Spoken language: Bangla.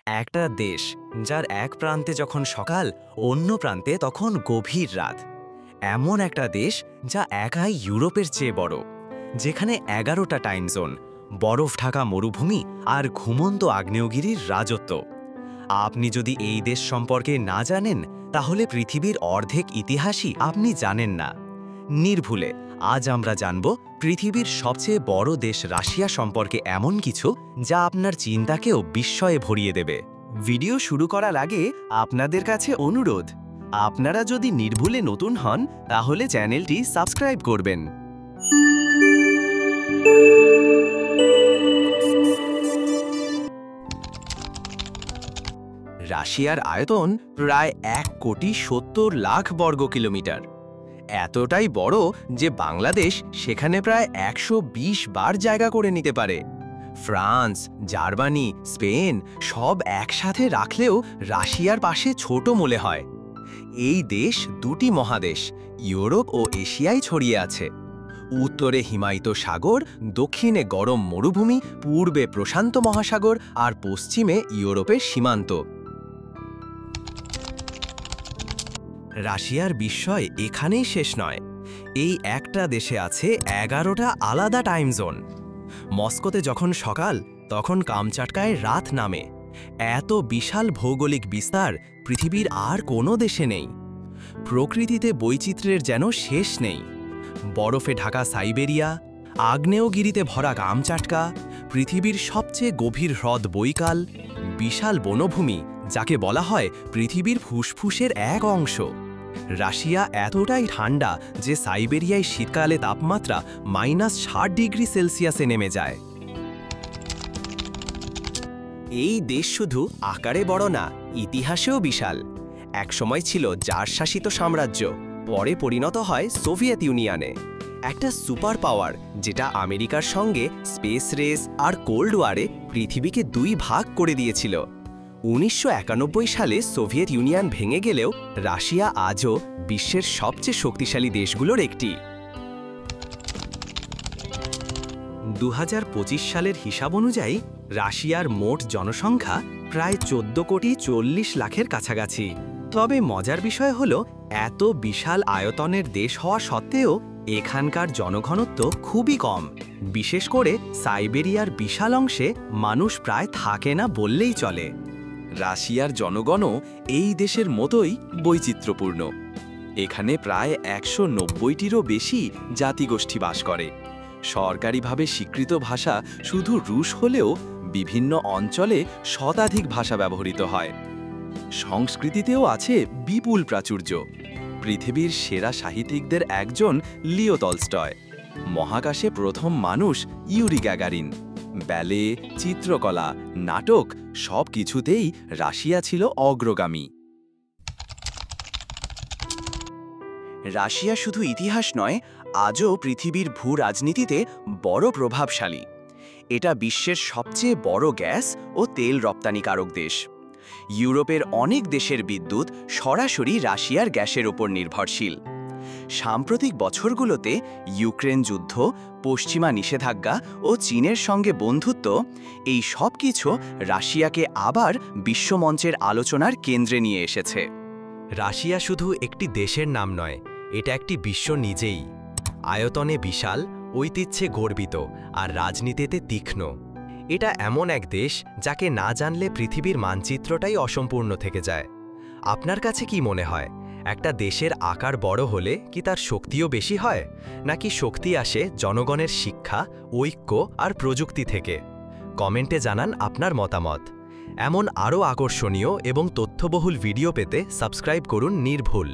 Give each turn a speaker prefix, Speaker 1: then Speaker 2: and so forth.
Speaker 1: একটা দেশ যার এক প্রান্তে যখন সকাল, অন্য প্রান্তে তখন গভীর রাত। এমন একটা দেশ যা একাই ইউরোপের চেয়ে বড়, যেখানে 11টা টাইম জোন, বরফ ঢাকা মরুভূমি আর ঘুমন্ত আগ্নেয়গিরির রাজত্ব। আপনি যদি এই দেশ সম্পর্কে না জানেন, তাহলে পৃথিবীর অর্ধেক ইতিহাসই আপনি জানেন না। নির্ভুলে আজ আমরা জানব পৃথিবীর সবচেয়ে বড় দেশ রাশিয়া সম্পর্কে এমন কিছু যা আপনার চিন্তাকেও বিস্ময়ে ভরিয়ে দেবে।
Speaker 2: ভিডিও শুরু করার আগে আপনাদের কাছে অনুরোধ, আপনারা যদি নির্ভুলে নতুন হন তাহলে চ্যানেলটি সাবস্ক্রাইব করবেন। রাশিয়ার আয়তন প্রায় 1,70,00,000 বর্গ কিলোমিটার। এতটাই বড় যে বাংলাদেশ সেখানে প্রায় 120 বার জায়গা করে নিতে পারে। ফ্রান্স, জার্মানি, স্পেন সব একসাথে রাখলেও রাশিয়ার পাশে ছোট মনে হয়। এই দেশ দুটি মহাদেশ, ইউরোপ ও এশিয়ায় ছড়িয়ে আছে। উত্তরে হিমায়িত সাগর, দক্ষিণে গরম মরুভূমি, পূর্বে প্রশান্ত মহাসাগর আর পশ্চিমে ইউরোপের সীমান্ত। রাশিয়ার বিস্ময় এখানেই শেষ নয়। এই একটা দেশে আছে 11টা আলাদা টাইম জোন। মস্কোতে যখন সকাল, তখন কামচাটকায় রাত নামে। এত বিশাল ভৌগোলিক বিস্তার পৃথিবীর আর কোনো দেশে নেই। প্রকৃতিতে বৈচিত্র্যের যেন শেষ নেই। বরফে ঢাকা সাইবেরিয়া, আগ্নেয়গিরিতে ভরা কামচাটকা, পৃথিবীর সবচেয়ে গভীর হ্রদ বৈকাল, বিশাল বনভূমি যাকে বলা হয় পৃথিবীর ফুসফুসের এক অংশ। রাশিয়া এতটাই ঠান্ডা যে সাইবেরিয়ায় শীতকালে তাপমাত্রা -60°C নেমে যায়। এই দেশ শুধু আকারে বড় না, ইতিহাসেও বিশাল। একসময় ছিল জার শাসিত সাম্রাজ্য, পরে পরিণত হয় সোভিয়েত ইউনিয়নে। একটা সুপার পাওয়ার যেটা আমেরিকার সঙ্গে স্পেস রেস আর কোল্ড ওয়ারে পৃথিবীকে দুই ভাগ করে দিয়েছিল। 1991 সালে সোভিয়েত ইউনিয়ন ভেঙে গেলেও রাশিয়া আজও বিশ্বের সবচেয়ে শক্তিশালী দেশগুলোর একটি। 2025 সালের হিসাব অনুযায়ী রাশিয়ার মোট জনসংখ্যা প্রায় 14,40,00,000-এর কাছাকাছি। তবে মজার বিষয় হলো, এত বিশাল আয়তনের দেশ হওয়া সত্ত্বেও এখানকার জনঘনত্ব খুবই কম। বিশেষ করে সাইবেরিয়ার বিশাল অংশে মানুষ প্রায় থাকে না বললেই চলে।
Speaker 3: রাশিয়ার জনগণও এই দেশের মতোই বৈচিত্র্যপূর্ণ। এখানে প্রায় 190টিরও বেশি জাতিগোষ্ঠী বাস করে। সরকারিভাবে স্বীকৃত ভাষা শুধু রুশ হলেও বিভিন্ন অঞ্চলে শতাধিক ভাষা ব্যবহৃত হয়। সংস্কৃতিতেও আছে বিপুল প্রাচুর্য। পৃথিবীর সেরা সাহিত্যিকদের একজন লিও টলস্টয়, মহাকাশে প্রথম মানুষ ইউরি গ্যাগারিন, ব্যালে, চিত্রকলা, নাটক সব কিছুতেই রাশিয়া ছিল অগ্রগামী।
Speaker 2: রাশিয়া শুধু ইতিহাস নয়, আজও পৃথিবীর ভূ রাজনীতিতে বড় প্রভাবশালী। এটা বিশ্বের সবচেয়ে বড় গ্যাস ও তেল রপ্তানিকারক দেশ। ইউরোপের অনেক দেশের বিদ্যুৎ সরাসরি রাশিয়ার গ্যাসের ওপর নির্ভরশীল। সাম্প্রতিক বছরগুলোতে ইউক্রেন যুদ্ধ, পশ্চিমা নিষেধাজ্ঞা ও চীনের সঙ্গে বন্ধুত্ব, এই সব কিছু রাশিয়াকে আবার বিশ্বমঞ্চের আলোচনার কেন্দ্রে নিয়ে এসেছে।
Speaker 1: রাশিয়া শুধু একটি দেশের নাম নয়, এটা একটি বিশ্ব নিজেই। আয়তনে বিশাল, ঐতিহ্যে গর্বিত আর রাজনীতিতে তীক্ষ্ণ। এটা এমন এক দেশ যাকে না জানলে পৃথিবীর মানচিত্রটাই অসম্পূর্ণ থেকে যায়। আপনার কাছে কি মনে হয়, একটা দেশের আকার বড় হলে কি তার শক্তিও বেশি হয়, নাকি শক্তি আসে জনগণের শিক্ষা, ঐক্য আর প্রযুক্তি থেকে? কমেন্টে জানান আপনার মতামত। এমন আরও আকর্ষণীয় এবং তথ্যবহুল ভিডিও পেতে সাবস্ক্রাইব করুন নির্ভুল।